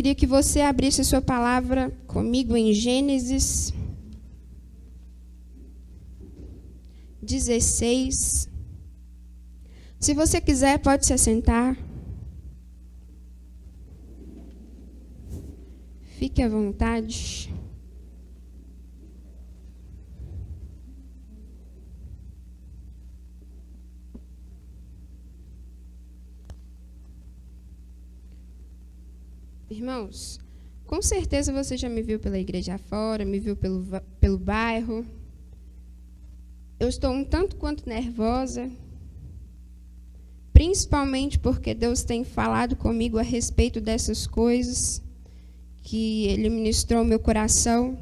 queria que você abrisse a sua palavra comigo em Gênesis 16. Se você quiser, pode se assentar. Fique à vontade. Irmãos, com certeza você já me viu pela igreja afora, me viu pelo bairro. Eu estou um tanto quanto nervosa, principalmente porque Deus tem falado comigo a respeito dessas coisas que Ele ministrou ao meu coração.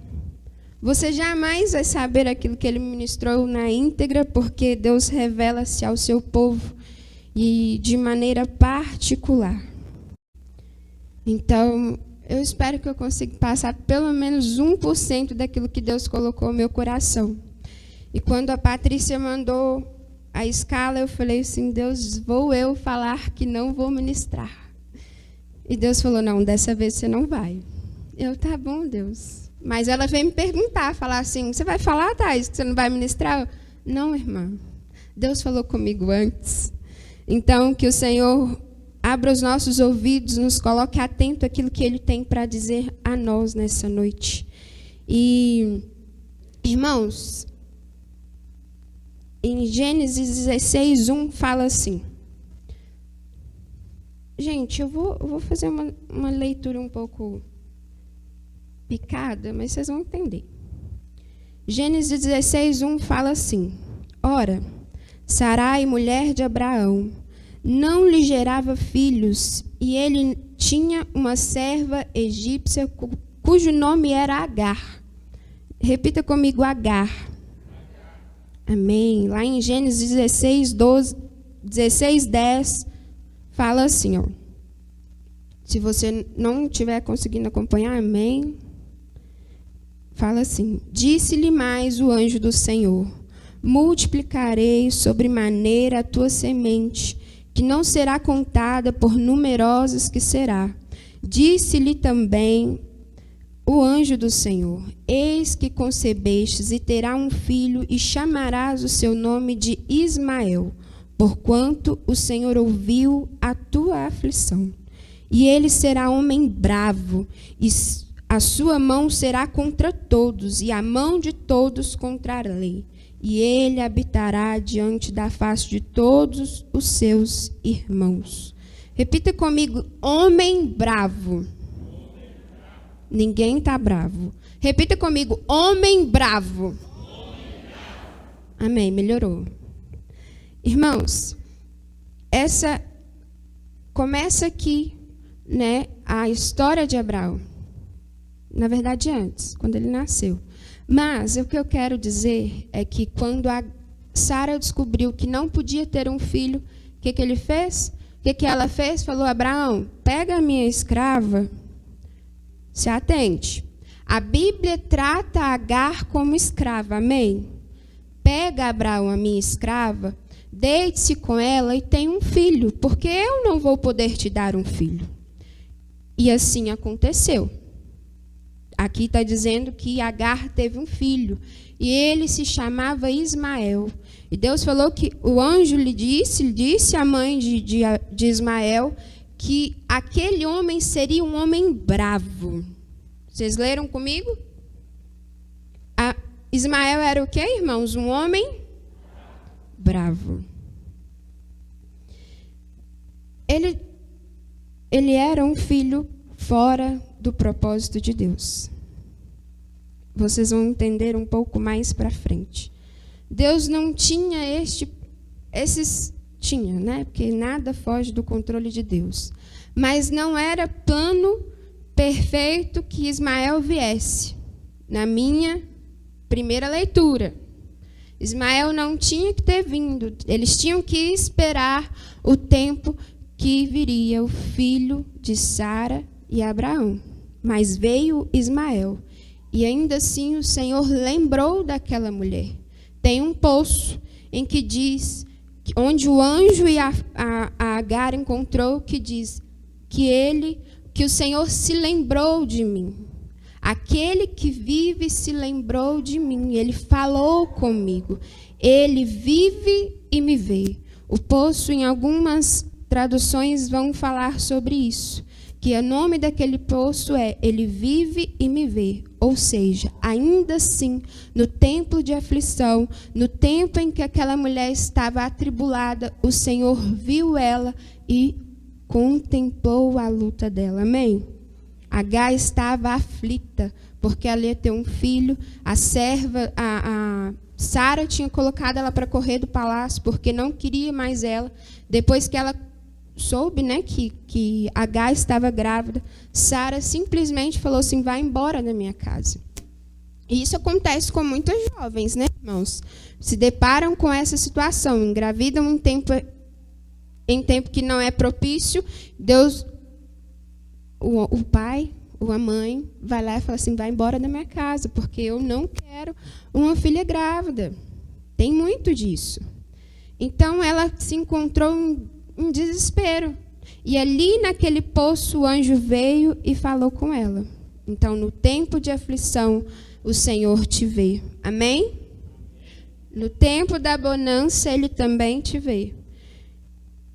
Você jamais vai saber aquilo que Ele ministrou na íntegra, porque Deus revela-se ao seu povo e de maneira particular. Então, eu espero que eu consiga passar pelo menos 1% daquilo que Deus colocou no meu coração. E quando a Patrícia mandou a escala, eu falei assim, Deus, vou eu falar que não vou ministrar. E Deus falou, não, dessa vez você não vai. Eu, tá bom, Deus. Mas ela veio me perguntar, falar assim, você vai falar, Thais, que você não vai ministrar? Não, irmã. Deus falou comigo antes. Então, que o Senhor abra os nossos ouvidos, nos coloque atento àquilo que Ele tem para dizer a nós nessa noite. E, irmãos, em Gênesis 16:1 fala assim. Gente, eu vou fazer uma leitura um pouco picada, mas vocês vão entender. Gênesis 16:1 fala assim. Ora, Sarai, mulher de Abraão, não lhe gerava filhos, e ele tinha uma serva egípcia cujo nome era Agar. Repita comigo, Agar. Amém. Lá em Gênesis 16:10, fala assim, ó. Se você não estiver conseguindo acompanhar, amém. Fala assim, disse-lhe mais o anjo do Senhor, multiplicarei sobremaneira a tua semente, que não será contada por numerosas que será. Disse-lhe também o anjo do Senhor, eis que concebestes e terá um filho, e chamarás o seu nome de Ismael, porquanto o Senhor ouviu a tua aflição. E ele será homem bravo, e a sua mão será contra todos, e a mão de todos contra a lei. E ele habitará diante da face de todos os seus irmãos. Repita comigo, homem bravo. Ninguém está bravo. Repita comigo, homem bravo. Amém, melhorou. Irmãos, essa começa aqui, né, a história de Abraão. Na verdade, antes, quando ele nasceu. Mas o que eu quero dizer é que quando a Sara descobriu que não podia ter um filho, o que ele fez? O que ela fez? Falou, Abraão, pega a minha escrava, se atente. A Bíblia trata Agar como escrava, amém? Pega, Abraão, a minha escrava, deite-se com ela e tenha um filho, porque eu não vou poder te dar um filho. E assim aconteceu. Aqui está dizendo que Agar teve um filho, e ele se chamava Ismael. E Deus falou que o anjo lhe disse à mãe de Ismael, que aquele homem seria um homem bravo. Vocês leram comigo? Ismael era o quê, irmãos? Um homem bravo. Ele era um filho fora do propósito de Deus. Vocês vão entender um pouco mais para frente. Deus não tinha tinha, né? Porque nada foge do controle de Deus. Mas não era plano perfeito que Ismael viesse. Na minha primeira leitura, Ismael não tinha que ter vindo. Eles tinham que esperar o tempo que viria o filho de Sara e Abraão. Mas veio Ismael. E ainda assim o Senhor lembrou daquela mulher. Tem um poço em que diz, onde o anjo e a Agar encontrou, que diz que que o Senhor se lembrou de mim. Aquele que vive se lembrou de mim. Ele falou comigo. Ele vive e me vê. O poço, em algumas traduções, vão falar sobre isso. Que o nome daquele poço é Ele vive e me vê. Ou seja, ainda assim, no tempo de aflição, no tempo em que aquela mulher estava atribulada, o Senhor viu ela e contemplou a luta dela. Amém? Agar estava aflita, porque ela ia ter um filho. A serva, a Sara tinha colocado ela para correr do palácio, porque não queria mais ela. Depois que ela soube, né, que Agar estava grávida, Sara simplesmente falou assim: vai embora da minha casa. E isso acontece com muitas jovens, né, irmãos? Se deparam com essa situação, engravidam em tempo que não é propício. Deus, o pai ou a mãe, vai lá e fala assim: vai embora da minha casa, porque eu não quero uma filha grávida. Tem muito disso. Então, ela se encontrou em desespero. E ali, naquele poço, o anjo veio e falou com ela. Então, no tempo de aflição, o Senhor te vê. Amém? No tempo da bonança, Ele também te vê.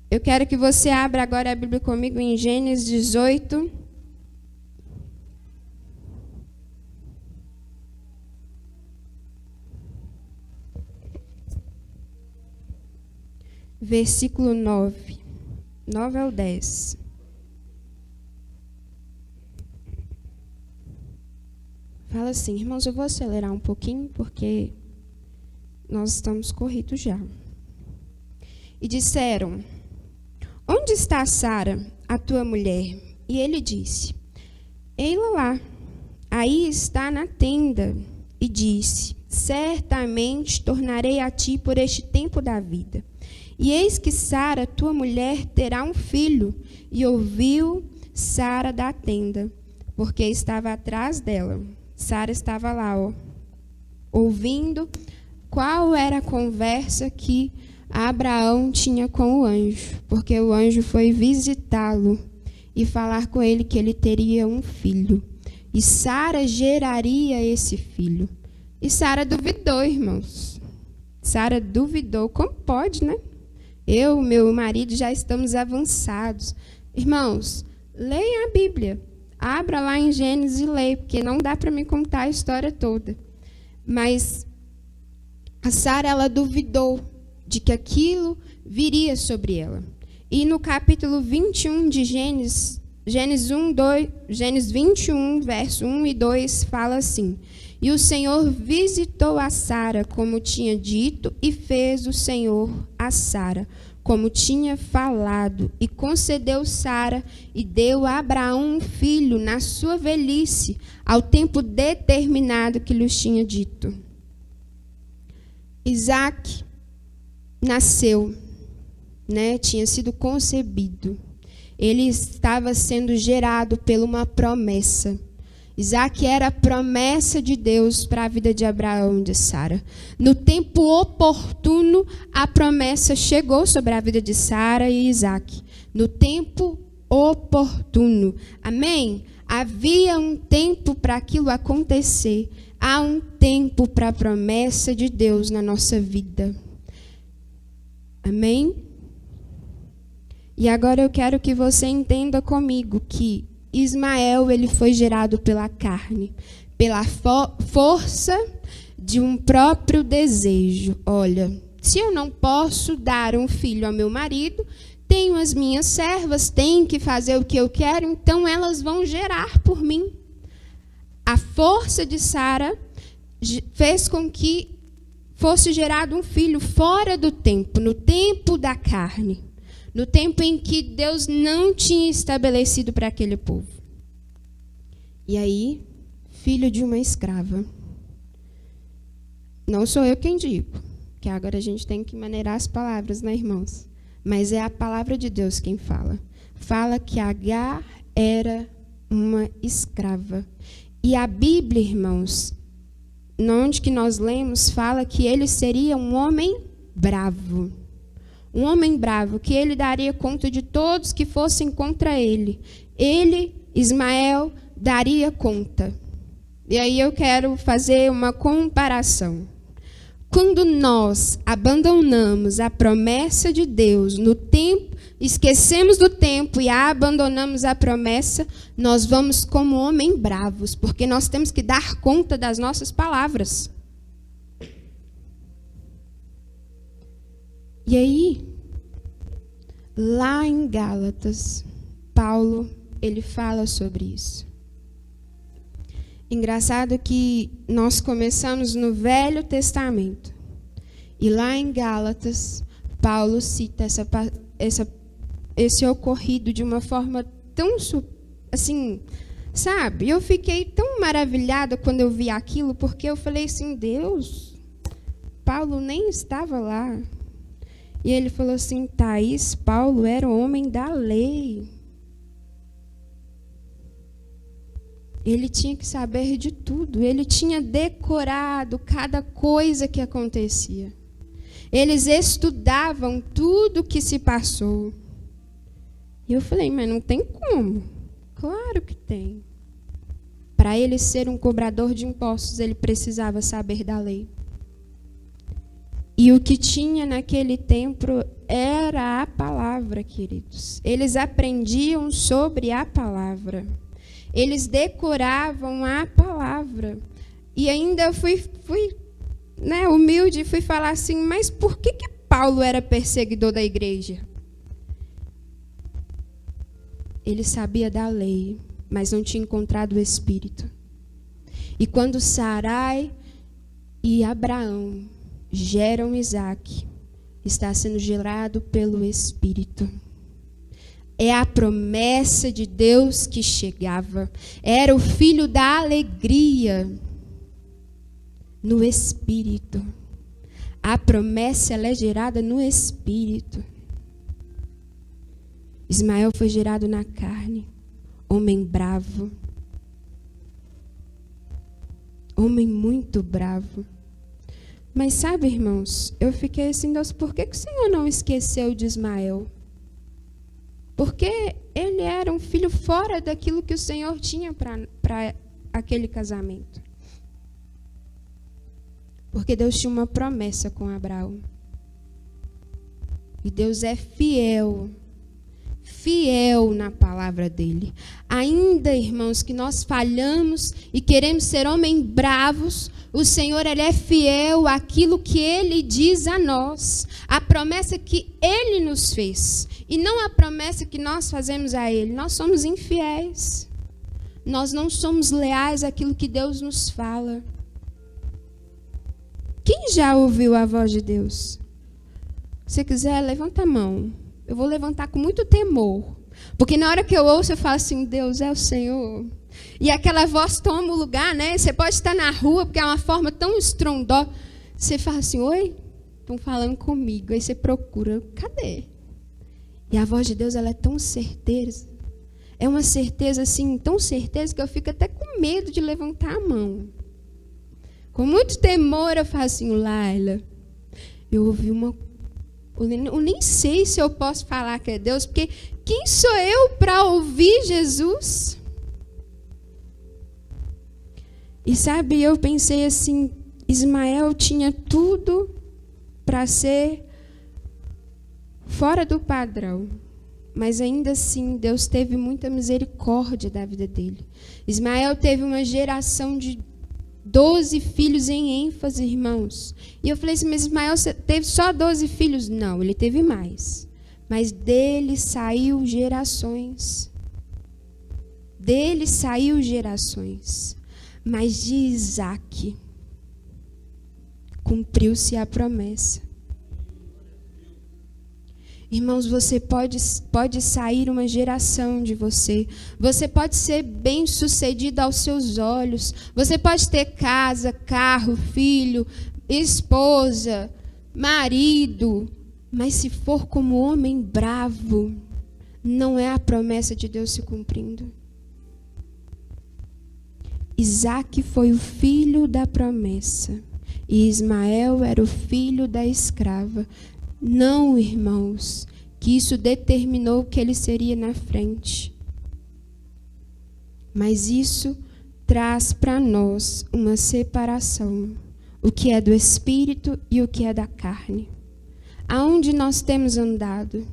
Eu quero que você abra agora a Bíblia comigo em Gênesis 18. Versículo 9. 9 ao 10. Fala assim, irmãos, eu vou acelerar um pouquinho, porque nós estamos corridos já. E disseram: onde está Sara, a tua mulher? E ele disse: ei-la lá, aí está na tenda. E disse: certamente tornarei a ti por este tempo da vida. E eis que Sara, tua mulher, terá um filho. E ouviu Sara da tenda, porque estava atrás dela. Sara estava lá, ouvindo qual era a conversa que Abraão tinha com o anjo, porque o anjo foi visitá-lo e falar com ele que ele teria um filho. E Sara geraria esse filho. E Sara duvidou, irmãos. Sara duvidou. Como pode, né? Eu, meu marido, já estamos avançados. Irmãos, leiam a Bíblia. Abra lá em Gênesis e leia, porque não dá para me contar a história toda. Mas a Sara, ela duvidou de que aquilo viria sobre ela. E no capítulo 21 de Gênesis 21, verso 1 e 2, fala assim: e o Senhor visitou a Sara, como tinha dito, e fez o Senhor a Sara, como tinha falado, e concedeu Sara, e deu a Abraão um filho na sua velhice, ao tempo determinado que lhes tinha dito. Isaac nasceu, né? Tinha sido concebido. Ele estava sendo gerado por uma promessa. Isaac era a promessa de Deus para a vida de Abraão e de Sara. No tempo oportuno, a promessa chegou sobre a vida de Sara e Isaac. No tempo oportuno. Amém? Havia um tempo para aquilo acontecer. Há um tempo para a promessa de Deus na nossa vida. Amém? E agora eu quero que você entenda comigo que Ismael, ele foi gerado pela carne, pela força de um próprio desejo. Olha, se eu não posso dar um filho ao meu marido, tenho as minhas servas, tenho que fazer o que eu quero, então elas vão gerar por mim. A força de Sara fez com que fosse gerado um filho fora do tempo, no tempo da carne. No tempo em que Deus não tinha estabelecido para aquele povo. E aí, filho de uma escrava. Não sou eu quem digo, que agora a gente tem que maneirar as palavras, né, irmãos? Mas é a palavra de Deus quem fala. Fala que Agar era uma escrava. E a Bíblia, irmãos, onde que nós lemos, fala que ele seria um homem bravo. um homem bravo, que ele daria conta de todos que fossem contra ele. Ele, Ismael, daria conta. E aí eu quero fazer uma comparação. Quando nós abandonamos a promessa de Deus no tempo, esquecemos do tempo e abandonamos a promessa, nós vamos como homens bravos, porque nós temos que dar conta das nossas palavras. E aí, lá em Gálatas, Paulo, ele fala sobre isso. Engraçado que nós começamos no Velho Testamento. E lá em Gálatas, Paulo cita esse ocorrido de uma forma tão, assim, sabe? Eu fiquei tão maravilhada quando eu vi aquilo, porque eu falei assim, Deus, Paulo nem estava lá. E ele falou assim, Thaís, Paulo era o homem da lei. Ele tinha que saber de tudo. Ele tinha decorado cada coisa que acontecia. Eles estudavam tudo que se passou. E eu falei, mas não tem como. Claro que tem. Para ele ser um cobrador de impostos, ele precisava saber da lei. E o que tinha naquele tempo era a palavra, queridos. Eles aprendiam sobre a palavra. Eles decoravam a palavra. E ainda eu fui humilde e fui falar assim, mas por que Paulo era perseguidor da igreja? Ele sabia da lei, mas não tinha encontrado o Espírito. E quando Sarai e Abraão geram Isaac, está sendo gerado pelo Espírito. É a promessa de Deus que chegava. Era o filho da alegria no Espírito. A promessa ela é gerada no Espírito. Ismael foi gerado na carne. Homem bravo. Homem muito bravo. Mas sabe, irmãos, eu fiquei assim, Deus, por que o Senhor não esqueceu de Ismael? Porque ele era um filho fora daquilo que o Senhor tinha para aquele casamento. Porque Deus tinha uma promessa com Abraão. E Deus é fiel. Fiel na palavra dele. Ainda, irmãos, que nós falhamos e queremos ser homens bravos, o Senhor ele é fiel àquilo que ele diz a nós. A promessa que ele nos fez. E não a promessa que nós fazemos a ele. Nós somos infiéis. Nós não somos leais àquilo que Deus nos fala. Quem já ouviu a voz de Deus? Se quiser, levanta a mão. Eu vou levantar com muito temor. Porque na hora que eu ouço, eu falo assim, Deus é o Senhor. E aquela voz toma o lugar, né? Você pode estar na rua, porque é uma forma tão estrondosa. Você fala assim, oi? Estão falando comigo. Aí você procura, cadê? E a voz de Deus, ela é tão certeza. É uma certeza assim, tão certeza, que eu fico até com medo de levantar a mão. Com muito temor, eu falo assim, Laila, eu ouvi uma... Eu nem sei se eu posso falar que é Deus, porque quem sou eu para ouvir Jesus? E sabe, eu pensei assim, Ismael tinha tudo para ser fora do padrão. Mas ainda assim, Deus teve muita misericórdia da vida dele. Ismael teve uma geração de 12 filhos em ênfase, irmãos. E eu falei assim, mas Ismael teve só 12 filhos? Não, ele teve mais. Mas dele saiu gerações. Dele saiu gerações. Mas de Isaac cumpriu-se a promessa. Irmãos, você pode sair uma geração de você. Você pode ser bem-sucedido aos seus olhos. Você pode ter casa, carro, filho, esposa, marido. Mas se for como homem bravo, não é a promessa de Deus se cumprindo. Isaac foi o filho da promessa. E Ismael era o filho da escrava. Não, irmãos, que isso determinou que ele seria na frente. Mas isso traz para nós uma separação, o que é do espírito e o que é da carne. Aonde nós temos andado?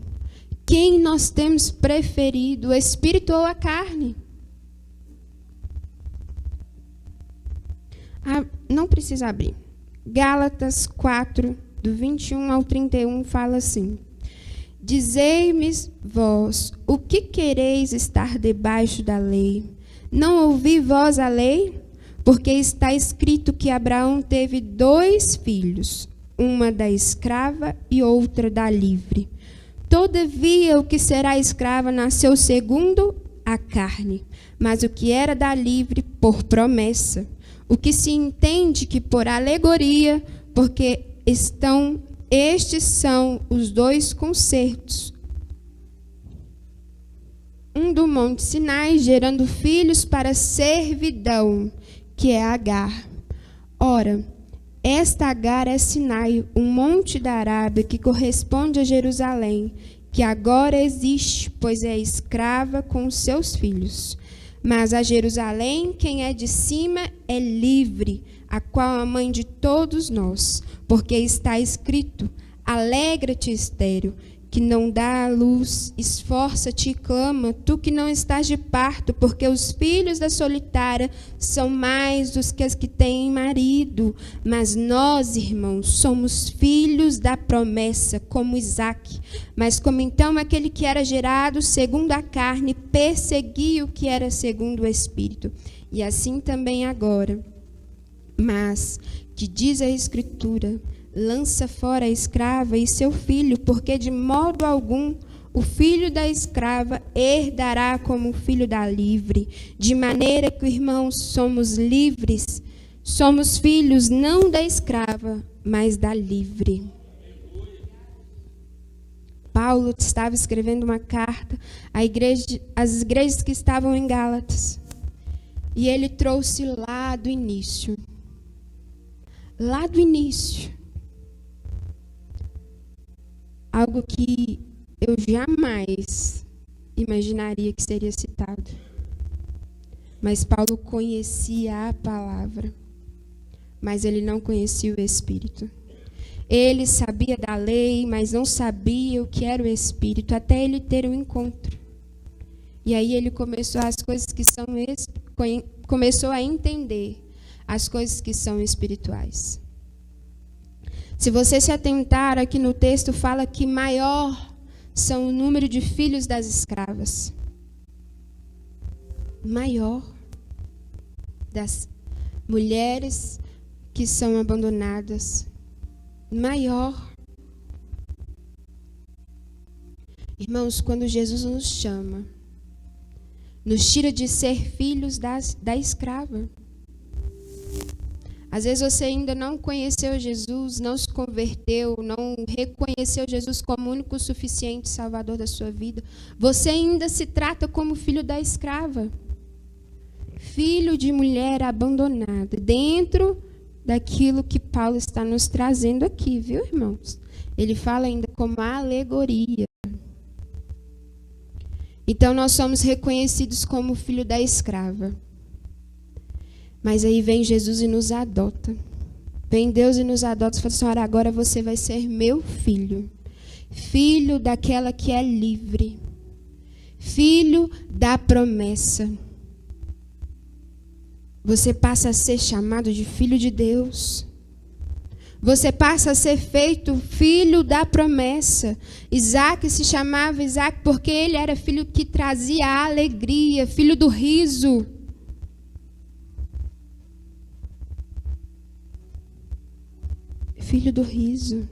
Quem nós temos preferido, o espírito ou a carne? Não precisa abrir. Gálatas 4, do 21 ao 31, fala assim: Dizei-me vós, o que quereis estar debaixo da lei? Não ouvi vós a lei? Porque está escrito que Abraão teve 2 filhos, uma da escrava e outra da livre. Todavia, o que será escrava nasceu segundo a carne, mas o que era da livre, por promessa. O que se entende que por alegoria, porque estes são os 2 concertos. Um do monte Sinai, gerando filhos para servidão, que é Agar. Ora, esta Agar é Sinai, um monte da Arábia que corresponde a Jerusalém, que agora existe, pois é escrava com os seus filhos. Mas a Jerusalém, quem é de cima, é livre, a qual a mãe de todos nós, porque está escrito: Alegra-te, estéril, que não dá à luz, esforça-te e clama, tu que não estás de parto, porque os filhos da solitária são mais dos que as que têm marido. Mas nós, irmãos, somos filhos da promessa, como Isaque. Mas como então aquele que era gerado segundo a carne perseguia o que era segundo o Espírito, e assim também agora. Mas, que diz a Escritura, lança fora a escrava e seu filho, porque de modo algum o filho da escrava herdará como o filho da livre. De maneira que, irmãos, somos livres, somos filhos não da escrava, mas da livre. Paulo estava escrevendo uma carta às igrejas que estavam em Gálatas. E ele trouxe lá do início. Lá do início. Algo que eu jamais imaginaria que seria citado. Mas Paulo conhecia a palavra, mas ele não conhecia o Espírito. Ele sabia da lei, mas não sabia o que era o Espírito, até ele ter um encontro. E aí ele começou começou a entender as coisas que são espirituais. Se você se atentar aqui no texto, fala que maior são o número de filhos das escravas. Maior das mulheres que são abandonadas. Maior. Irmãos, quando Jesus nos chama, nos tira de ser filhos da escrava. Às vezes você ainda não conheceu Jesus, não se converteu, não reconheceu Jesus como o único suficiente Salvador da sua vida. Você ainda se trata como filho da escrava. Filho de mulher abandonada. Dentro daquilo que Paulo está nos trazendo aqui, viu, irmãos? Ele fala ainda como alegoria. Então nós somos reconhecidos como filho da escrava. Mas aí vem Jesus e nos adota. Vem Deus e nos adota e fala assim: olha, agora você vai ser meu filho. Filho daquela que é livre. Filho da promessa. Você passa a ser chamado de filho de Deus. Você passa a ser feito filho da promessa. Isaac se chamava Isaac porque ele era filho que trazia a alegria, filho do riso. Filho do riso.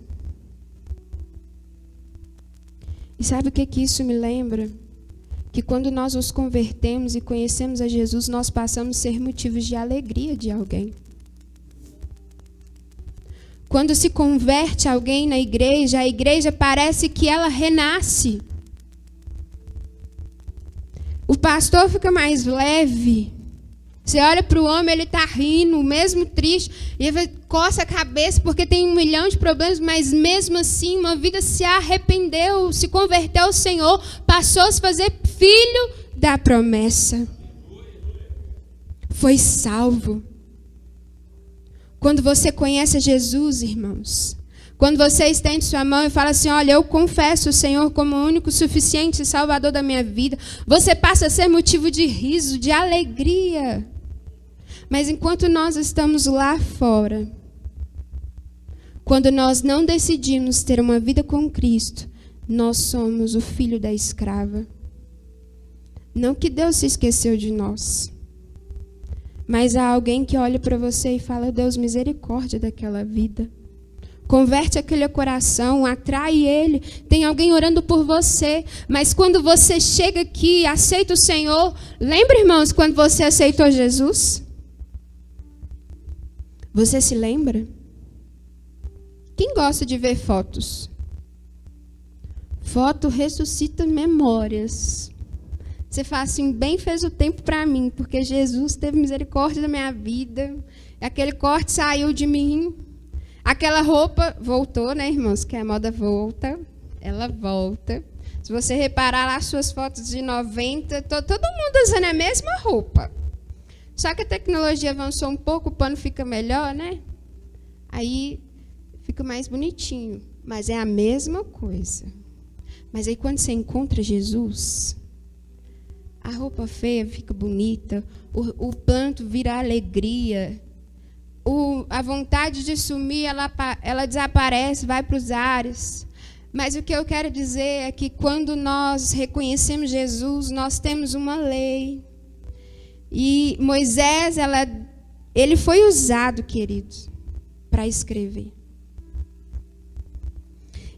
E sabe o que isso me lembra? Que quando nós nos convertemos e conhecemos a Jesus, nós passamos a ser motivos de alegria de alguém. Quando se converte alguém na igreja, a igreja parece que ela renasce. O pastor fica mais leve, Você olha para o homem, ele está rindo, mesmo triste, e ele coça a cabeça porque tem 1 milhão de problemas, mas mesmo assim, uma vida se arrependeu, se converteu ao Senhor, passou a se fazer filho da promessa. Foi salvo. Quando você conhece Jesus, irmãos, quando você estende sua mão e fala assim, olha, eu confesso o Senhor como o único, suficiente Salvador da minha vida, você passa a ser motivo de riso, de alegria. Mas enquanto nós estamos lá fora, quando nós não decidimos ter uma vida com Cristo, nós somos o filho da escrava. Não que Deus se esqueceu de nós, mas há alguém que olha para você e fala, Deus, misericórdia daquela vida. Converte aquele coração, atrai ele. Tem alguém orando por você. Mas quando você chega aqui, aceita o Senhor. Lembra, irmãos, quando você aceitou Jesus? Você se lembra? Quem gosta de ver fotos? Foto ressuscita memórias. Você fala assim, bem fez o tempo para mim, porque Jesus teve misericórdia da minha vida. Aquele corte saiu de mim. Aquela roupa voltou, né, irmãos? Que a moda volta. Ela volta. Se você reparar lá as suas fotos de 90, todo mundo usando a mesma roupa. Só que a tecnologia avançou um pouco, o pano fica melhor, né? Aí fica mais bonitinho. Mas é a mesma coisa. Mas aí quando você encontra Jesus, a roupa feia fica bonita, o planto vira alegria. A vontade de sumir, ela desaparece, vai para os ares. Mas o que eu quero dizer é que quando nós reconhecemos Jesus, nós temos uma lei. E Moisés, ele foi usado, queridos, para escrever.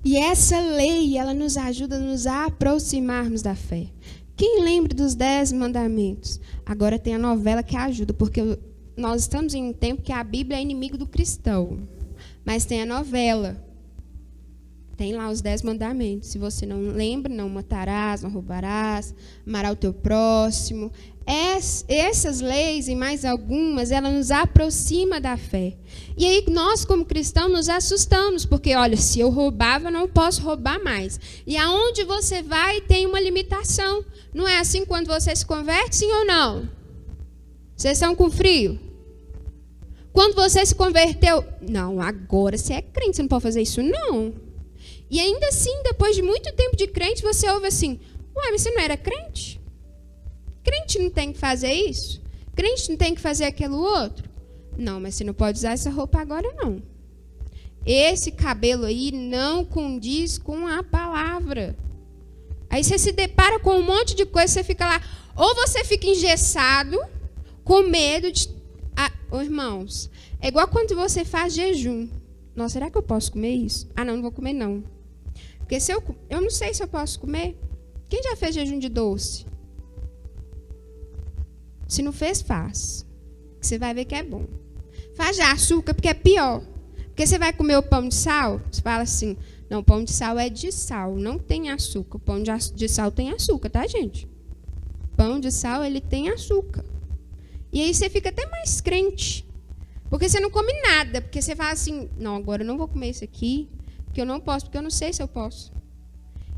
E essa lei, ela nos ajuda a nos aproximarmos da fé. Quem lembra dos 10 mandamentos? Agora tem a novela que ajuda, porque nós estamos em um tempo que a Bíblia é inimigo do cristão. Mas tem a novela. Tem lá os 10 mandamentos. Se você não lembra, não matarás, não roubarás, amará o teu próximo. Essas leis e mais algumas, ela nos aproxima da fé. E aí nós, como cristãos, nos assustamos. Porque, olha, se eu roubava, eu não posso roubar mais. E aonde você vai, tem uma limitação. Não é assim quando você se converte, sim ou não? Vocês estão com frio? Quando você se converteu, não, agora você é crente, você não pode fazer isso, não. E ainda assim, depois de muito tempo de crente, você ouve assim, ué, mas você não era crente? Crente não tem que fazer isso? Crente não tem que fazer aquilo outro? Não, mas você não pode usar essa roupa agora, não. Esse cabelo aí não condiz com a palavra. Aí você se depara com um monte de coisa, você fica lá, ou você fica engessado, com medo de... irmãos, é igual quando você faz jejum. Nossa, será que eu posso comer isso? Ah, não vou comer, não. Porque se eu não sei se eu posso comer. Quem já fez jejum de doce? Se não fez, faz. Você vai ver que é bom. Faz de açúcar, porque é pior. Porque você vai comer o pão de sal, você fala assim, não, o pão de sal é de sal, não tem açúcar. O pão de sal tem açúcar, tá, gente? Pão de sal, ele tem açúcar. E aí você fica até mais crente. Porque você não come nada. Porque você fala assim, não, agora eu não vou comer isso aqui, porque eu não posso, porque eu não sei se eu posso.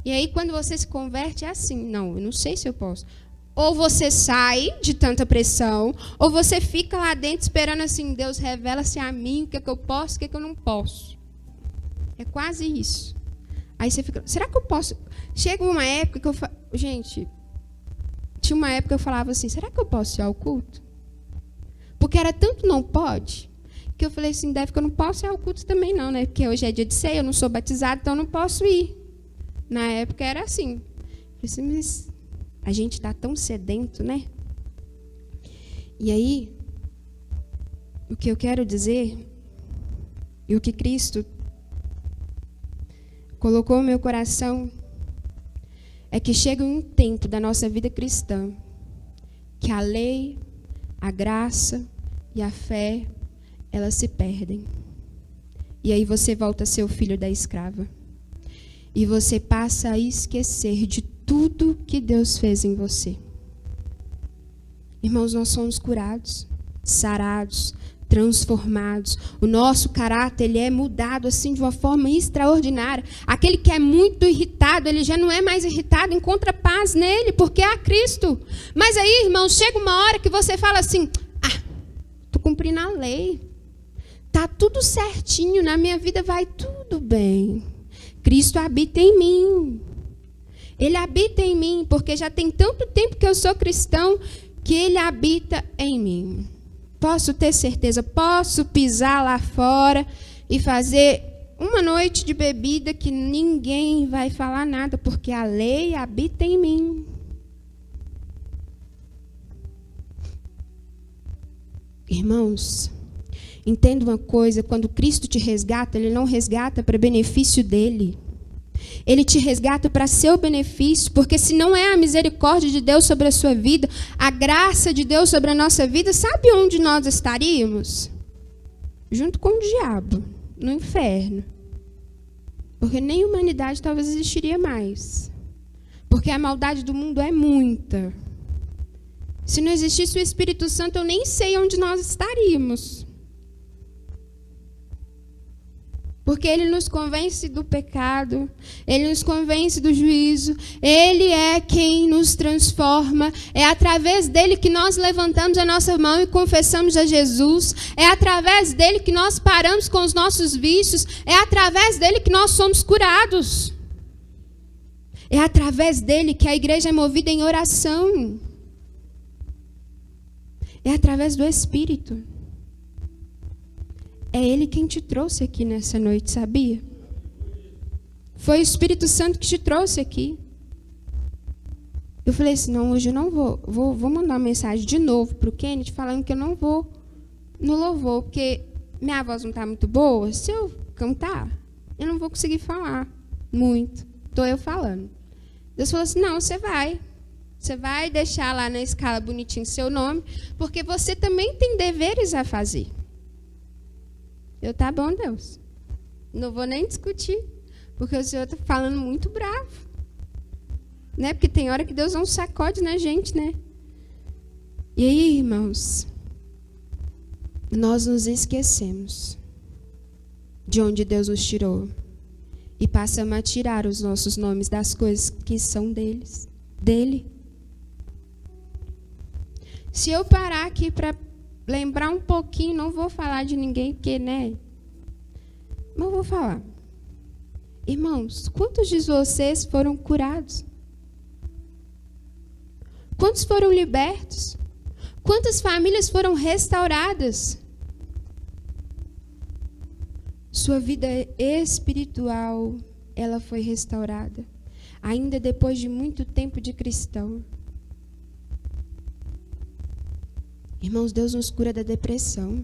E aí quando você se converte é assim, não, eu não sei se eu posso. Ou você sai de tanta pressão, ou você fica lá dentro esperando assim, Deus revela-se a mim, o que é que eu posso, o que é que eu não posso. É quase isso. Aí você fica, será que eu posso? Chega uma época que gente, tinha uma época que eu falava assim, será que eu posso ir ao culto? Porque era tanto não pode, que eu falei assim, deve que eu não posso ir ao culto também não, né? Porque hoje é dia de ceia, eu não sou batizado, então eu não posso ir. Na época era assim. Eu falei assim, mas a gente está tão sedento, né? E aí, o que eu quero dizer, e o que Cristo colocou no meu coração, é que chega um tempo da nossa vida cristã, que a lei, a graça e a fé, elas se perdem. E aí você volta a ser o filho da escrava. E você passa a esquecer de tudo que Deus fez em você. Irmãos, nós somos curados, sarados, transformados. O nosso caráter, ele é mudado assim de uma forma extraordinária. Aquele que é muito irritado, ele já não é mais irritado, encontra paz nele, porque há Cristo. Mas aí, irmãos, chega uma hora que você fala assim: estou cumprindo a lei. Está tudo certinho, na minha vida vai tudo bem. Cristo habita em mim. Ele habita em mim, porque já tem tanto tempo que eu sou cristão, que ele habita em mim. Posso ter certeza, posso pisar lá fora e fazer uma noite de bebida que ninguém vai falar nada, porque a lei habita em mim. Irmãos, entenda uma coisa, quando Cristo te resgata, ele não resgata para benefício dele. Ele te resgata para seu benefício, porque se não é a misericórdia de Deus sobre a sua vida, a graça de Deus sobre a nossa vida, sabe onde nós estaríamos? Junto com o diabo, no inferno. Porque nem a humanidade talvez existiria mais. Porque a maldade do mundo é muita. Se não existisse o Espírito Santo, eu nem sei onde nós estaríamos. Porque ele nos convence do pecado, ele nos convence do juízo, ele é quem nos transforma, é através dele que nós levantamos a nossa mão e confessamos a Jesus, é através dele que nós paramos com os nossos vícios, é através dele que nós somos curados, é através dele que a igreja é movida em oração, é através do Espírito. É Ele quem te trouxe aqui nessa noite, sabia? Foi o Espírito Santo que te trouxe aqui. Eu falei assim, não, hoje eu não vou mandar uma mensagem de novo para o Kenneth falando que eu não vou no louvor, porque minha voz não está muito boa. Se eu cantar, eu não vou conseguir falar muito. Estou eu falando. Deus falou assim, não, você vai. Você vai deixar lá na escala bonitinho seu nome, porque você também tem deveres a fazer. Eu, tá bom, Deus. Não vou nem discutir, porque o Senhor está falando muito bravo. Né? Porque tem hora que Deus não sacode na gente, né? E aí, irmãos, nós nos esquecemos de onde Deus nos tirou e passamos a tirar os nossos nomes das coisas que são dele. Se eu parar aqui para lembrar um pouquinho, não vou falar de ninguém, porque, né? Mas vou falar. Irmãos, quantos de vocês foram curados? Quantos foram libertos? Quantas famílias foram restauradas? Sua vida espiritual, ela foi restaurada, ainda depois de muito tempo de cristão. Irmãos, Deus nos cura da depressão.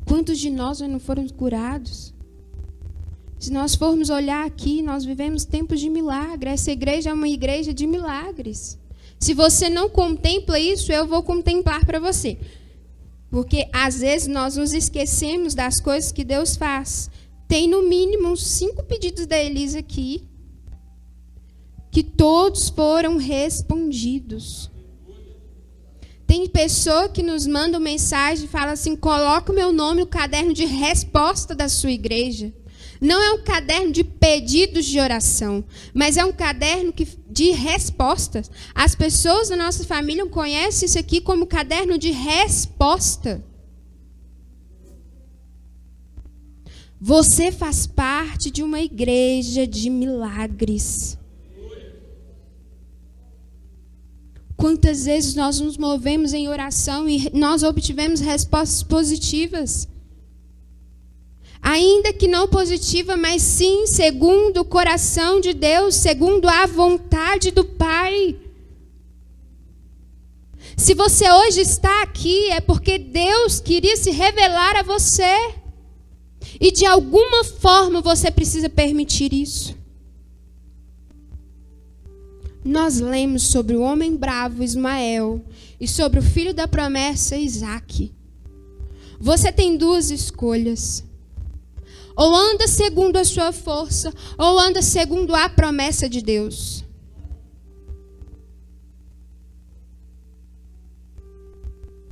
Quantos de nós não foram curados? Se nós formos olhar aqui, nós vivemos tempos de milagre. Essa igreja é uma igreja de milagres. Se você não contempla isso, eu vou contemplar para você. Porque, às vezes, nós nos esquecemos das coisas que Deus faz. Tem, no mínimo, uns 5 pedidos da Elisa aqui, que todos foram respondidos. Tem pessoa que nos manda mensagem e fala assim, coloca o meu nome no caderno de resposta da sua igreja. Não é um caderno de pedidos de oração, mas é um caderno de respostas. As pessoas da nossa família conhecem isso aqui como caderno de resposta. Você faz parte de uma igreja de milagres. Quantas vezes nós nos movemos em oração e nós obtivemos respostas positivas? Ainda que não positiva, mas sim segundo o coração de Deus, segundo a vontade do Pai. Se você hoje está aqui, é porque Deus queria se revelar a você. E de alguma forma você precisa permitir isso. Nós lemos sobre o homem bravo Ismael e sobre o filho da promessa Isaque. Você tem 2 escolhas. Ou anda segundo a sua força, ou anda segundo a promessa de Deus.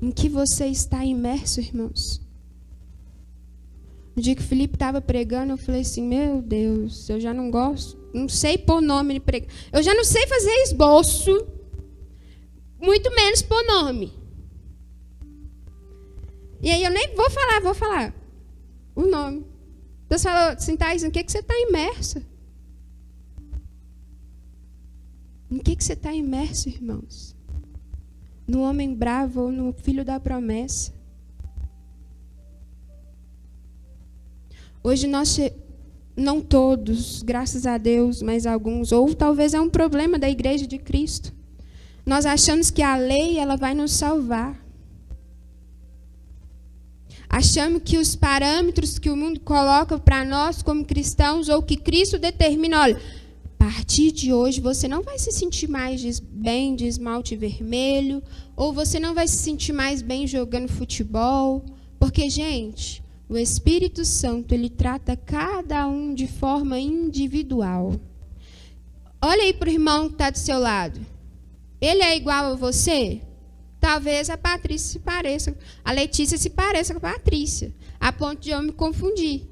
Em que você está imerso, irmãos? No dia que o Felipe estava pregando, eu falei assim, meu Deus, eu já não gosto, não sei pôr nome de pregar. Eu já não sei fazer esboço, muito menos pôr nome. E aí eu nem vou falar o nome. Deus falou assim, Thais, em que você está imersa? Em que você está imerso, irmãos? No homem bravo ou no filho da promessa? Hoje nós, não todos, graças a Deus, mas alguns, ou talvez é um problema da igreja de Cristo. Nós achamos que a lei ela vai nos salvar. Achamos que os parâmetros que o mundo coloca para nós como cristãos, ou que Cristo determina, olha, a partir de hoje você não vai se sentir mais bem de esmalte vermelho, ou você não vai se sentir mais bem jogando futebol, porque, gente, o Espírito Santo, ele trata cada um de forma individual. Olha aí para o irmão que está do seu lado. Ele é igual a você? Talvez a Patrícia se pareça, a Letícia se pareça com a Patrícia, a ponto de eu me confundir.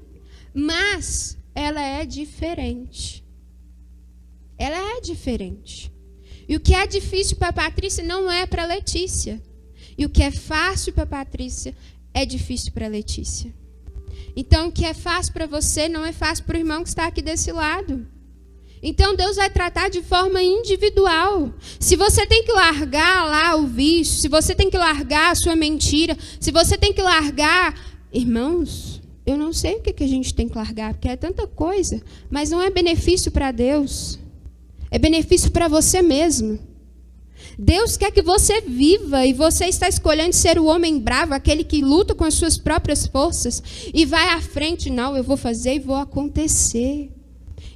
Mas ela é diferente. Ela é diferente. E o que é difícil para a Patrícia não é para a Letícia. E o que é fácil para a Patrícia é difícil para a Letícia. Então, o que é fácil para você não é fácil para o irmão que está aqui desse lado. Então, Deus vai tratar de forma individual. Se você tem que largar lá o vício, se você tem que largar a sua mentira, se você tem que largar... Irmãos, eu não sei o que a gente tem que largar, porque é tanta coisa, mas não é benefício para Deus. É benefício para você mesmo. Deus quer que você viva e você está escolhendo ser o homem bravo, aquele que luta com as suas próprias forças e vai à frente. Não, eu vou fazer e vou acontecer.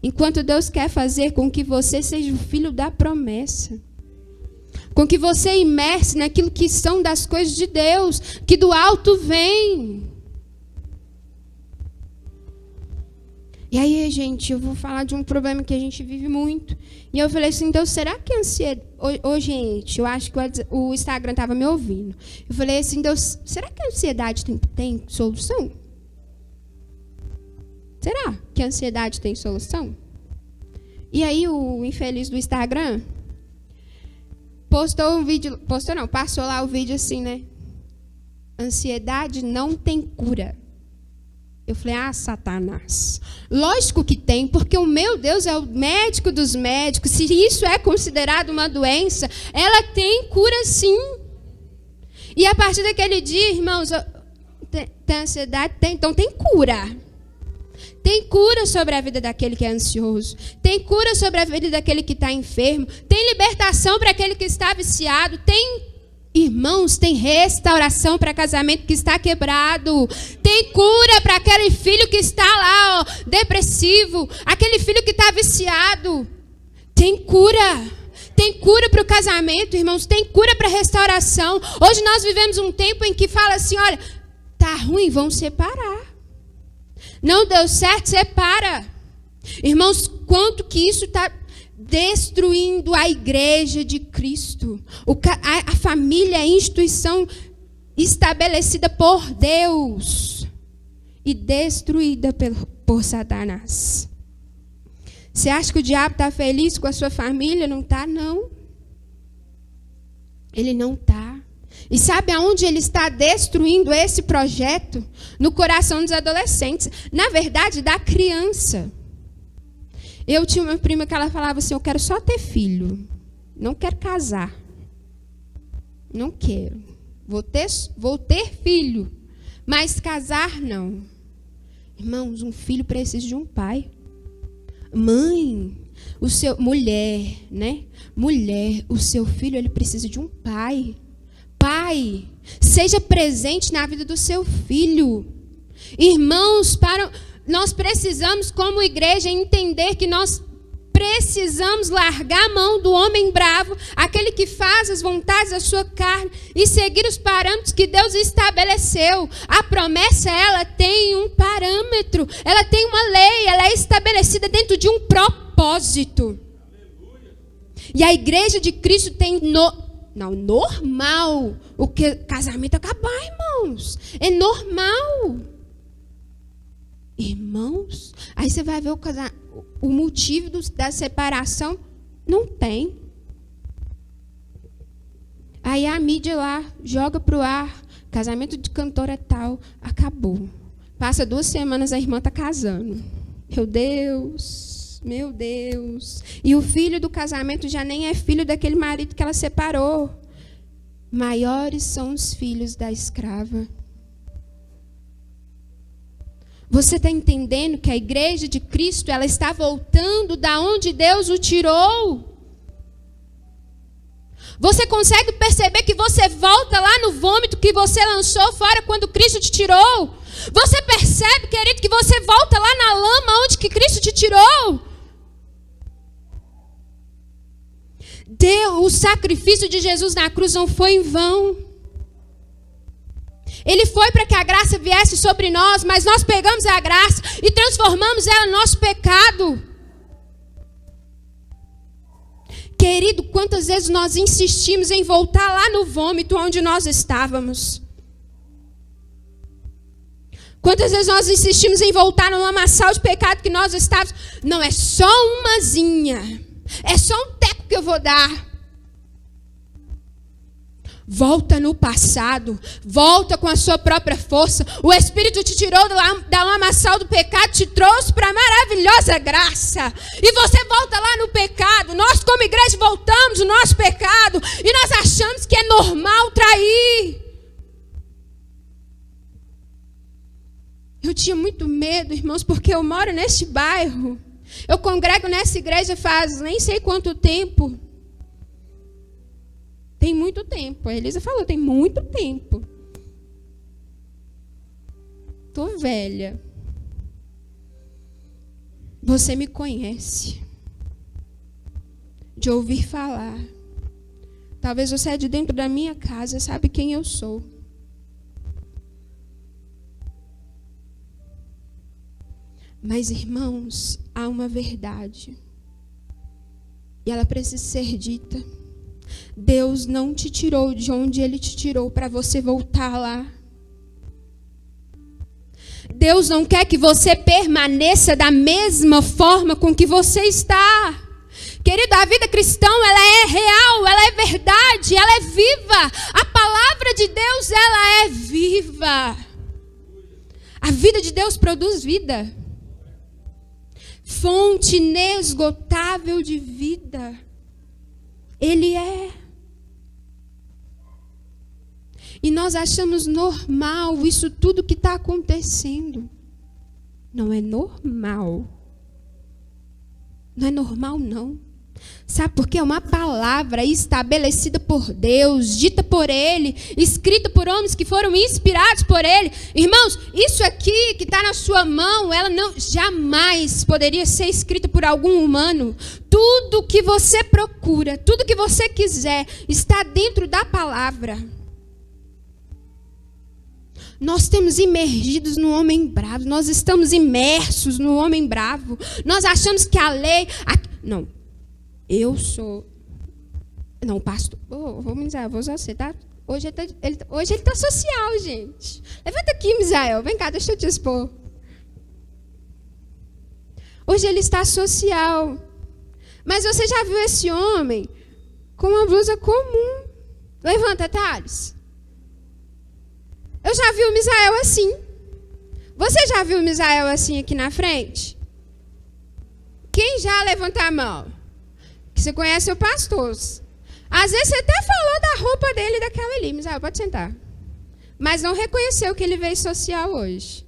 Enquanto Deus quer fazer com que você seja o filho da promessa. Com que você imerse naquilo que são das coisas de Deus, que do alto vem. E aí, gente, eu vou falar de um problema que a gente vive muito. E eu falei assim, Deus, será que a ansiedade... Ô, gente, eu acho que o Instagram estava me ouvindo. Eu falei assim, Deus, será que a ansiedade tem solução? Será que a ansiedade tem solução? E aí o infeliz do Instagram postou um vídeo... Passou lá o vídeo assim, né? Ansiedade não tem cura. Eu falei, Satanás. Lógico que tem, porque o meu Deus é o médico dos médicos. Se isso é considerado uma doença, ela tem cura sim. E a partir daquele dia, irmãos, tem ansiedade? Tem, então tem cura. Tem cura sobre a vida daquele que é ansioso. Tem cura sobre a vida daquele que está enfermo. Tem libertação para aquele que está viciado. Irmãos, tem restauração para casamento que está quebrado. Tem cura para aquele filho que está lá, depressivo. Aquele filho que está viciado. Tem cura. Tem cura para o casamento, irmãos. Tem cura para a restauração. Hoje nós vivemos um tempo em que fala assim, olha, tá ruim, vamos separar. Não deu certo, separa. Irmãos, quanto que isso está destruindo a igreja de Cristo. A família é a instituição estabelecida por Deus e destruída por Satanás. Você acha que o diabo está feliz com a sua família? Não está, não. Ele não está. E sabe aonde ele está destruindo esse projeto? No coração dos adolescentes. Na verdade, da criança. Eu tinha uma prima que ela falava assim, eu quero só ter filho. Não quero casar. Não quero. Vou ter filho. Mas casar, não. Irmãos, um filho precisa de um pai. Mãe, mulher, né? Mulher, o seu filho, ele precisa de um pai. Pai, seja presente na vida do seu filho. Irmãos, nós precisamos, como igreja, entender que nós precisamos largar a mão do homem bravo, aquele que faz as vontades da sua carne e seguir os parâmetros que Deus estabeleceu. A promessa, ela tem um parâmetro, ela tem uma lei, ela é estabelecida dentro de um propósito. E a igreja de Cristo tem Não, normal. O casamento acabar, irmãos. É normal. Irmãos, aí você vai ver o motivo da separação. Não tem. Aí a mídia lá joga pro ar. Casamento de cantora tal. Acabou. Passa 2 semanas, a irmã está casando. Meu Deus. Meu Deus. E o filho do casamento já nem é filho daquele marido que ela separou. Maiores são os filhos da escrava. Você está entendendo que a igreja de Cristo, ela está voltando da onde Deus o tirou? Você consegue perceber que você volta lá no vômito que você lançou fora quando Cristo te tirou? Você percebe, querido, que você volta lá na lama onde que Cristo te tirou? O sacrifício de Jesus na cruz não foi em vão. Ele foi para que a graça viesse sobre nós, mas nós pegamos a graça e transformamos ela no nosso pecado. Querido, quantas vezes nós insistimos em voltar lá no vômito onde nós estávamos? Quantas vezes nós insistimos em voltar no lamaçal de pecado que nós estávamos? Não, é só umazinha. É só um teco que eu vou dar. Volta no passado. Volta com a sua própria força. O Espírito te tirou da lamaçal do pecado, te trouxe para a maravilhosa graça. E você volta lá no pecado. Nós, como igreja, voltamos no nosso pecado. E nós achamos que é normal trair. Eu tinha muito medo, irmãos, porque eu moro neste bairro. Eu congrego nessa igreja faz nem sei quanto tempo. Tem muito tempo. A Elisa falou, tem muito tempo. Tô velha. Você me conhece. De ouvir falar. Talvez você é de dentro da minha casa, sabe quem eu sou. Mas, irmãos, há uma verdade. E ela precisa ser dita. Deus não te tirou de onde Ele te tirou para você voltar lá. Deus não quer que você permaneça da mesma forma com que você está. Querido, a vida cristã, ela é real, ela é verdade, ela é viva. A palavra de Deus, ela é viva. A vida de Deus produz vida. Fonte inesgotável de vida. Ele é. E nós achamos normal isso tudo que está acontecendo. Não é normal. Não é normal, não. Sabe por quê? É uma palavra estabelecida por Deus, dita por Ele, escrita por homens que foram inspirados por Ele. Irmãos, isso aqui que está na sua mão, ela não jamais poderia ser escrita por algum humano. Tudo que você procura, tudo que você quiser, está dentro da palavra. Nós estamos imergidos no homem bravo, nós estamos imersos no homem bravo. Nós achamos que a lei... Não. Eu sou... Não, pastor... vou usar você, tá? Hoje ele tá social, gente. Levanta aqui, Misael. Vem cá, deixa eu te expor. Hoje ele está social. Mas você já viu esse homem com uma blusa comum? Levanta, Thales. Eu já vi o Misael assim. Você já viu o Misael assim aqui na frente? Quem já levanta a mão? Que você conhece o pastor. Às vezes você até falou da roupa dele daquela ali. Misael, pode sentar. Mas não reconheceu que ele veio social hoje.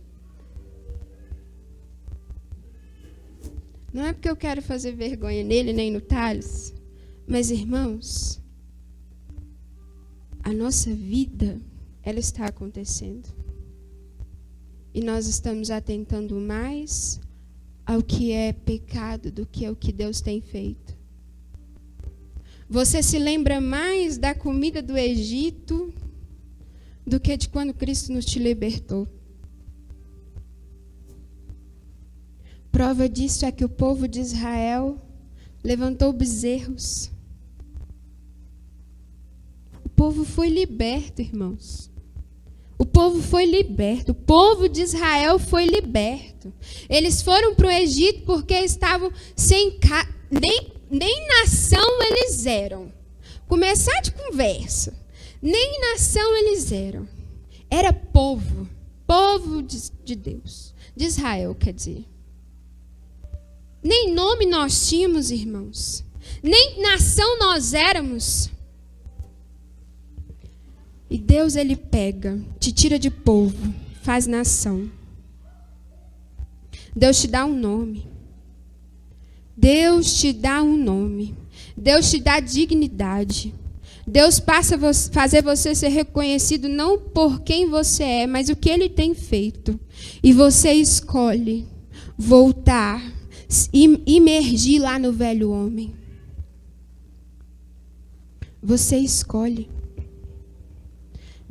Não é porque eu quero fazer vergonha nele, nem no Thales. Mas, irmãos, a nossa vida, ela está acontecendo. E nós estamos atentando mais ao que é pecado do que ao que Deus tem feito. Você se lembra mais da comida do Egito do que de quando Cristo nos te libertou. Prova disso é que o povo de Israel levantou bezerros. povo foi liberto, irmãos. O povo foi liberto. O povo de Israel foi liberto. Eles foram para o Egito porque estavam sem casa. Nem nação eles eram. Começar de conversa. Nem nação eles eram. Era povo. Povo de Deus. De Israel, quer dizer. Nem nome nós tínhamos, irmãos. Nem nação nós éramos. E Deus, ele pega, te tira de povo, faz nação. Deus te dá um nome. Deus te dá um nome. Deus te dá dignidade. Deus passa a fazer você ser reconhecido não por quem você é, mas o que ele tem feito. E você escolhe voltar, imergir lá no velho homem. Você escolhe.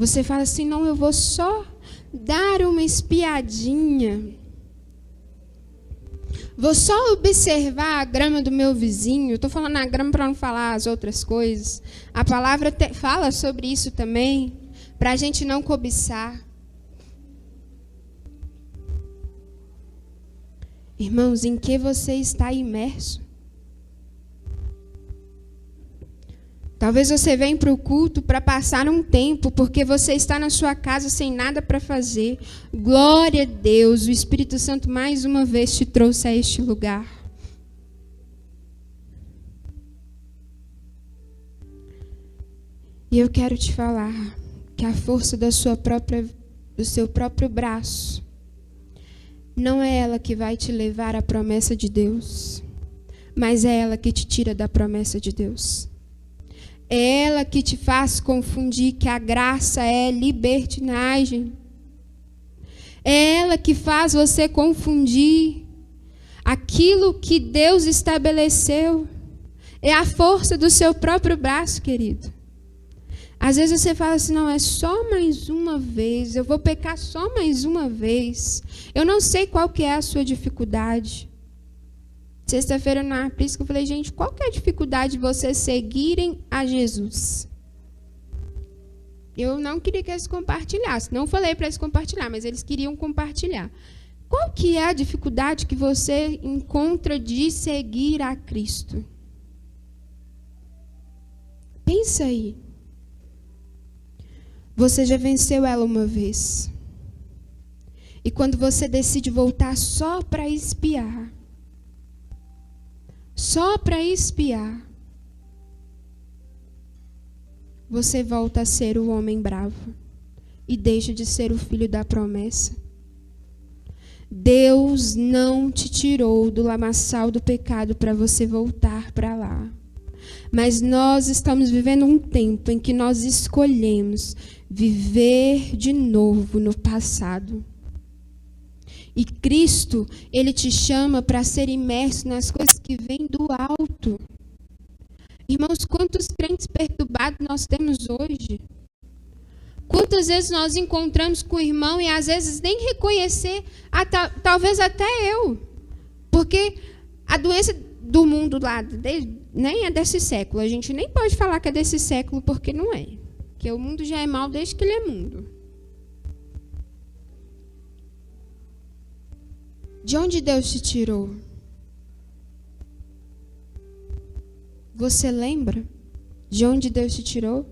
Você fala assim, não, eu vou só dar uma espiadinha. Vou só observar a grama do meu vizinho. Estou falando a grama para não falar as outras coisas. A palavra fala sobre isso também, para a gente não cobiçar. Irmãos, em que você está imerso? Talvez você venha para o culto para passar um tempo, porque você está na sua casa sem nada para fazer. Glória a Deus, o Espírito Santo mais uma vez te trouxe a este lugar. E eu quero te falar que a força do seu próprio braço não é ela que vai te levar à promessa de Deus, mas é ela que te tira da promessa de Deus. É ela que te faz confundir que a graça é libertinagem. É ela que faz você confundir aquilo que Deus estabeleceu. É a força do seu próprio braço, querido. Às vezes você fala assim, não, é só mais uma vez, eu vou pecar só mais uma vez. Eu não sei qual que é a sua dificuldade. Sexta-feira na Aprisco eu falei, gente, qual que é a dificuldade de vocês seguirem a Jesus? Eu não queria que eles compartilhassem. Não falei para eles compartilhar, mas eles queriam compartilhar. Qual que é a dificuldade que você encontra de seguir a Cristo? Pensa aí. Você já venceu ela uma vez. E quando você decide voltar só para espiar, você volta a ser o homem bravo e deixa de ser o filho da promessa. Deus não te tirou do lamaçal do pecado para você voltar para lá. Mas nós estamos vivendo um tempo em que nós escolhemos viver de novo no passado. E Cristo, ele te chama para ser imerso nas coisas que vêm do alto. Irmãos, quantos crentes perturbados nós temos hoje? Quantas vezes nós encontramos com o irmão e às vezes nem reconhecer, talvez até eu. Porque a doença do mundo lá, nem é desse século. A gente nem pode falar que é desse século porque não é. Porque o mundo já é mau desde que ele é mundo. De onde Deus te tirou? Você lembra de onde Deus te tirou?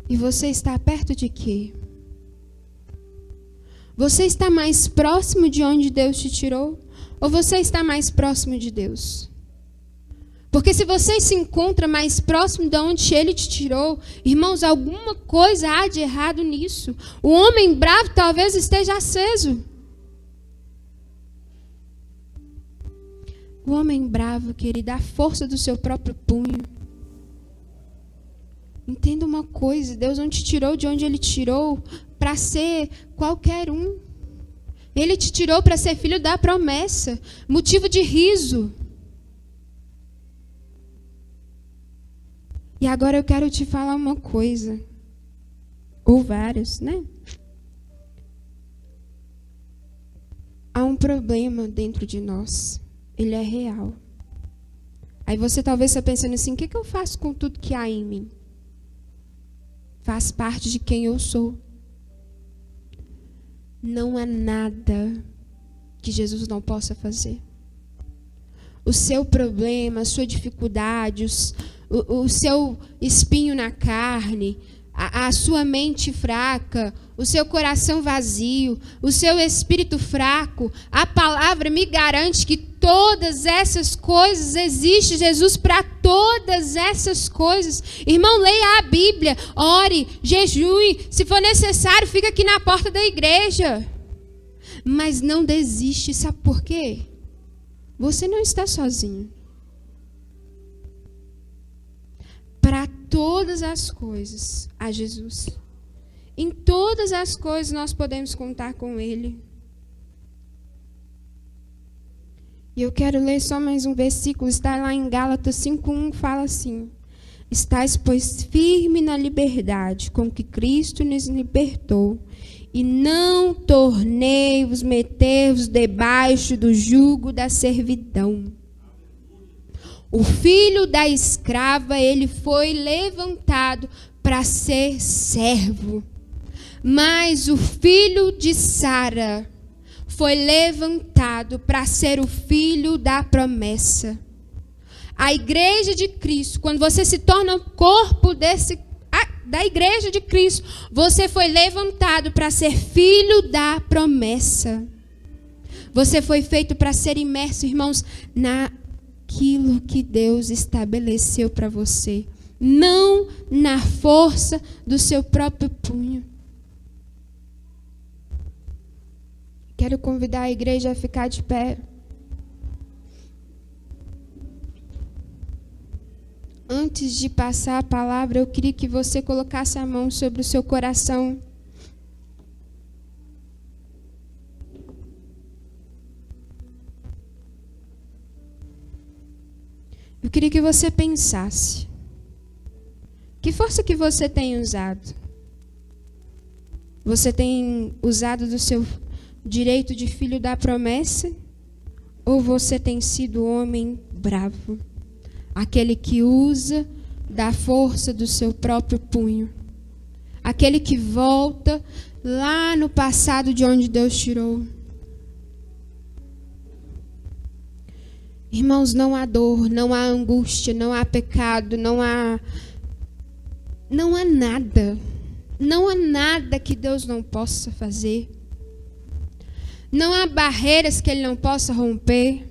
E você está perto de quê? Você está mais próximo de onde Deus te tirou? Ou você está mais próximo de Deus? Porque se você se encontra mais próximo de onde Ele te tirou, irmãos, alguma coisa há de errado nisso. O homem bravo talvez esteja aceso. O homem bravo, querido, a força do seu próprio punho. Entenda uma coisa, Deus não te tirou de onde Ele tirou para ser qualquer um. Ele te tirou para ser filho da promessa, motivo de riso. E agora eu quero te falar uma coisa, ou várias, né? Há um problema dentro de nós. Ele é real. Aí você talvez está pensando assim, o que eu faço com tudo que há em mim? faz parte de quem eu sou. Não há nada que Jesus não possa fazer. O seu problema, a sua dificuldade, o seu espinho na carne, a sua mente fraca, o seu coração vazio, o seu espírito fraco, a palavra me garante que todas essas coisas, existe Jesus para todas essas coisas. Irmão, leia a Bíblia, ore, jejue, se for necessário, fica aqui na porta da igreja. Mas não desiste, sabe por quê? Você não está sozinho. Para todas as coisas, há Jesus. Em todas as coisas nós podemos contar com Ele. E eu quero ler só mais um versículo, está lá em Gálatas 5:1, fala assim: estais, pois, firme na liberdade com que Cristo nos libertou, e não tornei-vos meter-vos debaixo do jugo da servidão. O filho da escrava, ele foi levantado para ser servo. Mas o filho de Sara foi levantado para ser o filho da promessa. A igreja de Cristo, quando você se torna o corpo da igreja de Cristo, você foi levantado para ser filho da promessa. Você foi feito para ser imerso, irmãos, naquilo que Deus estabeleceu para você. Não na força do seu próprio punho. Quero convidar a igreja a ficar de pé. Antes de passar a palavra, eu queria que você colocasse a mão sobre o seu coração. Eu queria que você pensasse. Que força que você tem usado? Você tem usado do seu direito de filho da promessa? Ou você tem sido homem bravo? Aquele que usa da força do seu próprio punho. Aquele que volta lá no passado de onde Deus tirou. Irmãos, não há dor, não há angústia, não há pecado, não há nada. Não há nada que Deus não possa fazer. Não há barreiras que Ele não possa romper.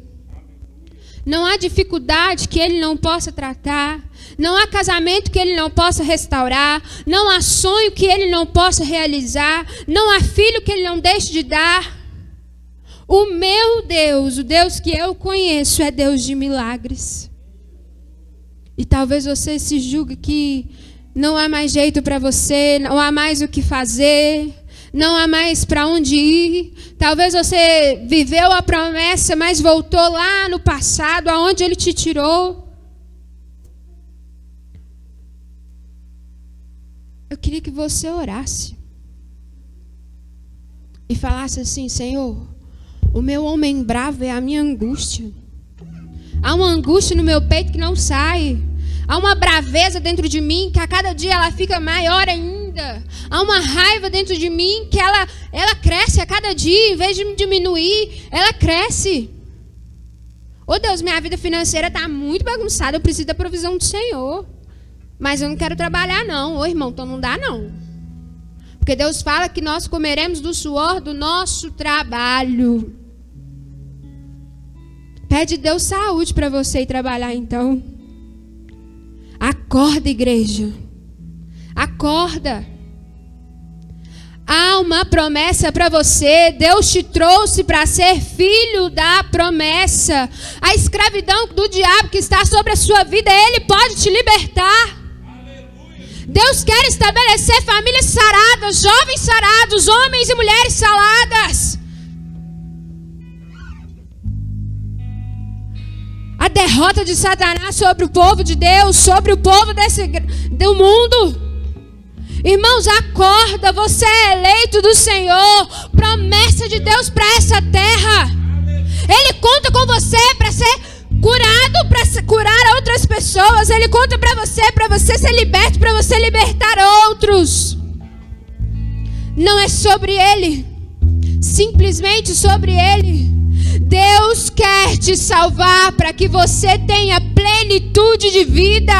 Não há dificuldade que Ele não possa tratar. Não há casamento que Ele não possa restaurar. Não há sonho que Ele não possa realizar. Não há filho que Ele não deixe de dar. O meu Deus, o Deus que eu conheço, é Deus de milagres. E talvez você se julgue que não há mais jeito para você, não há mais o que fazer, não há mais para onde ir. Talvez você viveu a promessa, mas voltou lá no passado, aonde Ele te tirou. Eu queria que você orasse e falasse assim: Senhor, o meu homem bravo é a minha angústia. Há uma angústia no meu peito que não sai. Há uma braveza dentro de mim que a cada dia ela fica maior ainda. Há uma raiva dentro de mim que ela cresce a cada dia. Em vez de diminuir, ela cresce. Ô Deus, minha vida financeira está muito bagunçada. Eu preciso da provisão do Senhor. Mas eu não quero trabalhar não. Ô irmão, então não dá não. Porque Deus fala que nós comeremos do suor do nosso trabalho. Pede Deus saúde para você ir trabalhar então. Acorda, igreja. Acorda. Há uma promessa para você. Deus te trouxe para ser filho da promessa. A escravidão do diabo que está sobre a sua vida, Ele pode te libertar. Deus quer estabelecer famílias saradas, jovens sarados, homens e mulheres saradas. A derrota de Satanás sobre o povo de Deus, sobre o povo do mundo. Irmãos, acorda, você é eleito do Senhor, promessa de Deus para essa terra. Ele conta com você para ser curado, para curar outras pessoas. Ele conta para você ser liberto, para você libertar outros. Não é sobre ele, simplesmente sobre ele. Deus quer te salvar para que você tenha plenitude de vida,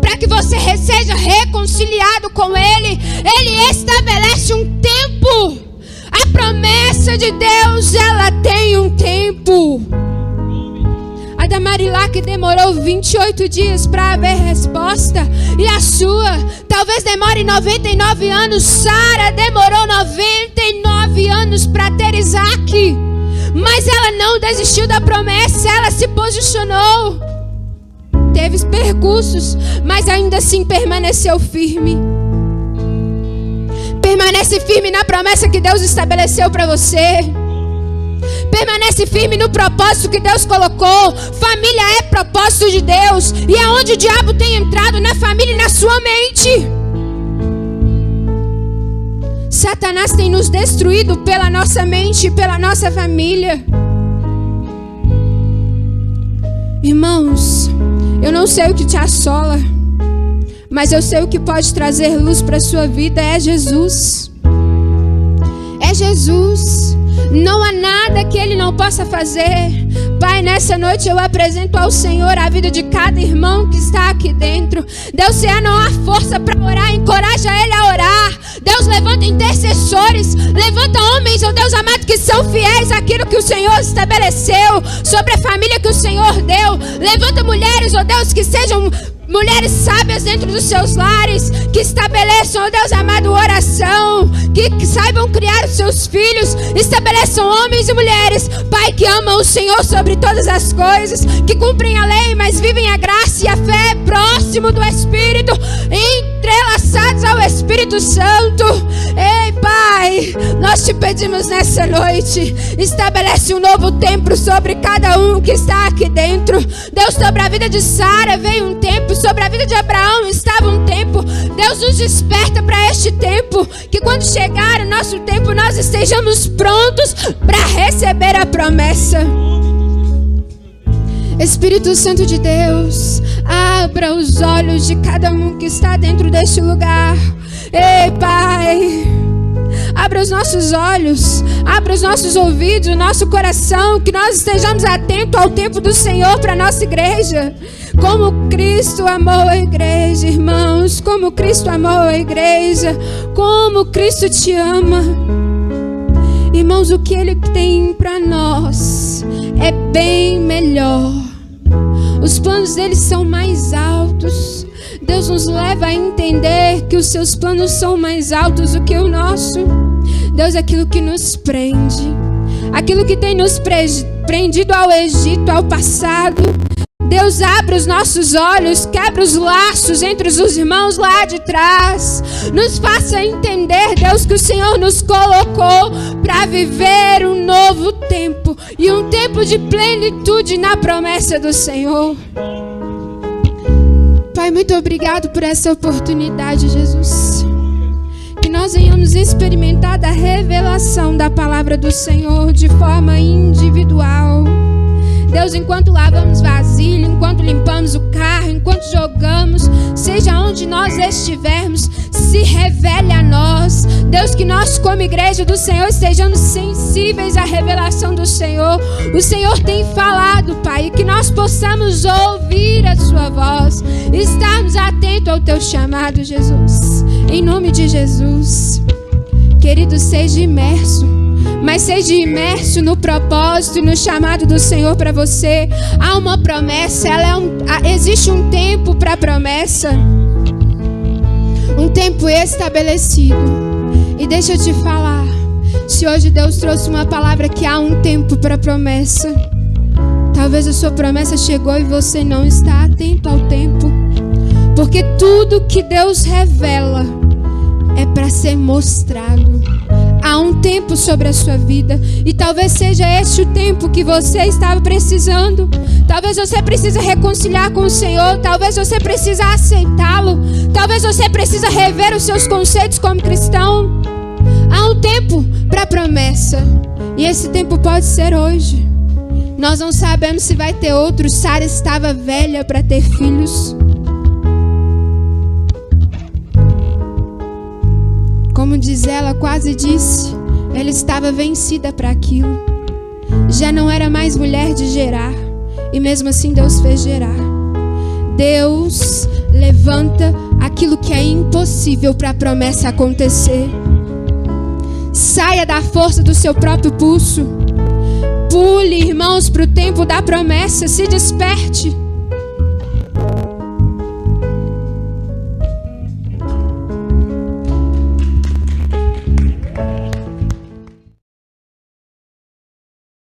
para que você seja reconciliado com ele. Ele estabelece um tempo. A promessa de Deus, ela tem um tempo. A da Marilac demorou 28 dias para haver resposta. E a sua talvez demore 99 anos. Sara demorou 99 anos para ter Isaac. Mas ela não desistiu da promessa. Ela se posicionou. Teve percursos, mas ainda assim permaneceu firme. Permanece firme na promessa que Deus estabeleceu para você. Permanece firme no propósito que Deus colocou. Família é propósito de Deus. E é onde o diabo tem entrado, na família e na sua mente. Satanás tem nos destruído pela nossa mente e pela nossa família. Irmãos, eu não sei o que te assola, mas eu sei o que pode trazer luz para a sua vida. É Jesus. É Jesus. Não há nada que Ele não possa fazer. Pai, nessa noite eu apresento ao Senhor a vida de cada irmão que está aqui dentro. Deus, se não há força para orar, encoraja ele a orar. Deus, levanta intercessores, levanta homens, ó Deus amado, que são fiéis àquilo que o Senhor estabeleceu, sobre a família que o Senhor deu. Levanta mulheres, ó Deus, que sejam mulheres sábias dentro dos seus lares, que estabeleçam, ó Deus amado, oração, que saibam criar os seus filhos. Estabeleçam homens e mulheres, Pai, que amam o Senhor sobre todas as coisas, que cumprem a lei, mas vivem a graça e a fé próximo do Espírito, entrelaçados ao Espírito Santo. Ei, Pai, nós te pedimos nessa noite, estabelece um novo tempo sobre cada um que está aqui dentro. Deus, sobre a vida de Sara veio um tempo, sobre a vida de Abraão estava um tempo. Deus, nos desperta para este tempo, que quando chegar o nosso tempo nós estejamos prontos para receber a promessa. Espírito Santo de Deus, abra os olhos de cada um que está dentro deste lugar. Ei, Pai, abra os nossos olhos, abra os nossos ouvidos, o nosso coração, que nós estejamos atentos ao tempo do Senhor para a nossa igreja. Como Cristo amou a igreja, irmãos, como Cristo amou a igreja, como Cristo te ama. Irmãos, o que Ele tem para nós é bem melhor. Os planos dele são mais altos. Deus nos leva a entender que os seus planos são mais altos do que o nosso. Deus, aquilo que nos prende, aquilo que tem nos prendido ao Egito, ao passado, Deus, abre os nossos olhos, quebra os laços entre os irmãos lá de trás. Nos faça entender, Deus, que o Senhor nos colocou para viver um novo tempo, e um tempo de plenitude na promessa do Senhor. Pai, muito obrigado por essa oportunidade, Jesus. Que nós venhamos experimentar da revelação da palavra do Senhor de forma individual. Deus, enquanto lavamos vasilha, enquanto limpamos o carro, enquanto jogamos, seja onde nós estivermos, se revele a nós. Deus, que nós como igreja do Senhor estejamos sensíveis à revelação do Senhor. O Senhor tem falado, Pai, e que nós possamos ouvir a sua voz, estarmos atentos ao teu chamado, Jesus. Em nome de Jesus. Querido, seja imerso, mas seja imerso no propósito e no chamado do Senhor para você. Há uma promessa, existe um tempo para a promessa, um tempo estabelecido. E deixa eu te falar, se hoje Deus trouxe uma palavra que há um tempo para a promessa, talvez a sua promessa chegou e você não está atento ao tempo, porque tudo que Deus revela é para ser mostrado. Há um tempo sobre a sua vida, e talvez seja este o tempo que você estava precisando. Talvez você precisa reconciliar com o Senhor, talvez você precisa aceitá-lo, talvez você precisa rever os seus conceitos como cristão. Há um tempo para a promessa, e esse tempo pode ser hoje. Nós não sabemos se vai ter outro. Sara estava velha para ter filhos. diz ela, quase disse, ela estava vencida para aquilo. Já não era mais mulher de gerar. E mesmo assim Deus fez gerar. Deus levanta aquilo que é impossível para a promessa acontecer. Saia da força do seu próprio pulso. Pule, irmãos, para o tempo da promessa. Se desperte.